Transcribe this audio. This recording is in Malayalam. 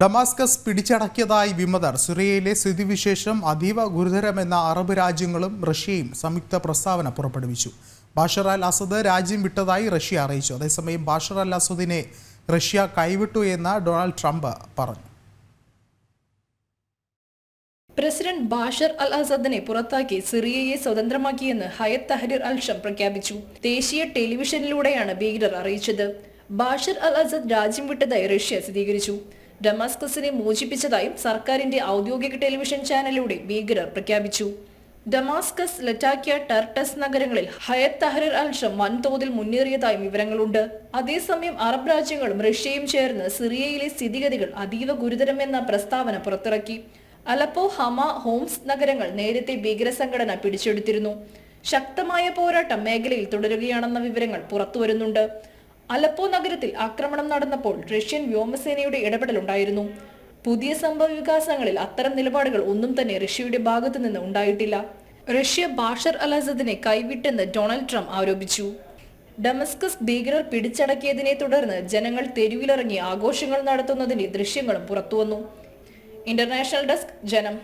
ഡമാസ്കസ് പിടിച്ചടക്കിയതായി വിമതർ. സിറിയയിലെ സ്ഥിതിവിശേഷം അതീവ ഗുരുതരമെന്ന അറബ് രാജ്യങ്ങളും റഷ്യയും സംയുക്ത പ്രസ്താവന പുറപ്പെടുവിച്ചു. ബാഷർ അൽ അസദ് രാജ്യം വിട്ടതായി റഷ്യ അറിയിച്ചു. അതേസമയം ബാഷർ അൽ അസദിനെ റഷ്യ കൈവിട്ടു എന്ന് ഡൊണാൾഡ് ട്രംപ് പറഞ്ഞു. പ്രസിഡന്റ് ബാഷർ അൽ അസദിനെ പുറത്താക്കി സിറിയയെ സ്വതന്ത്രമാക്കിയെന്ന് ഹയത്ത് തഹ്രീർ അൽ ഷം പ്രഖ്യാപിച്ചു. ദേശീയ ടെലിവിഷനിലൂടെയാണ് ഭീകരർ അറിയിച്ചത്. ബാഷർ അൽ അസദ് രാജ്യം വിട്ടതായി റഷ്യ സ്ഥിരീകരിച്ചു. ഡമാസ്കസിനെ മോചിപ്പിച്ചതായും സർക്കാരിന്റെ ഔദ്യോഗിക ടെലിവിഷൻ ചാനലിലൂടെ ഭീകരർ പ്രഖ്യാപിച്ചു. ഡമാസ്കസ്, ലറ്റാക്കിയ, ടർട്ടസ് നഗരങ്ങളിൽ ഹയത്ത് തഹ്രീർ അൽ ഷം വൻതോതിൽ മുന്നേറിയതായും വിവരങ്ങളുണ്ട്. അതേസമയം അറബ് രാജ്യങ്ങളും റഷ്യയും ചേർന്ന് സിറിയയിലെ സ്ഥിതിഗതികൾ അതീവ ഗുരുതരമെന്ന പ്രസ്താവന പുറത്തിറക്കി. അലപ്പോ, ഹമ, ഹോംസ് നഗരങ്ങൾ നേരത്തെ ഭീകര സംഘടന പിടിച്ചെടുത്തിരുന്നു. ശക്തമായ പോരാട്ടം മേഖലയിൽ തുടരുകയാണെന്ന വിവരങ്ങൾ പുറത്തുവരുന്നുണ്ട്. അലപ്പോ നഗരത്തിൽ ആക്രമണം നടന്നപ്പോൾ റഷ്യൻ വ്യോമസേനയുടെ ഇടപെടലുണ്ടായിരുന്നു. പുതിയ സംഭവ വികാസങ്ങളിൽ അത്തരം നിലപാടുകൾ ഒന്നും തന്നെ റഷ്യയുടെ ഭാഗത്തു നിന്ന് ഉണ്ടായിട്ടില്ല. റഷ്യ ബാഷർ അൽ അസദിനെ കൈവിട്ടെന്ന് ഡൊണാൾഡ് ട്രംപ് ആരോപിച്ചു. ഡമസ്കസ് ഭീകരർ പിടിച്ചടക്കിയതിനെ തുടർന്ന് ജനങ്ങൾ തെരുവിലിറങ്ങി ആഘോഷങ്ങൾ നടത്തുന്നതിന്റെ ദൃശ്യങ്ങളും പുറത്തുവന്നു. ഇന്റർനാഷണൽ ഡെസ്ക്, ജനം.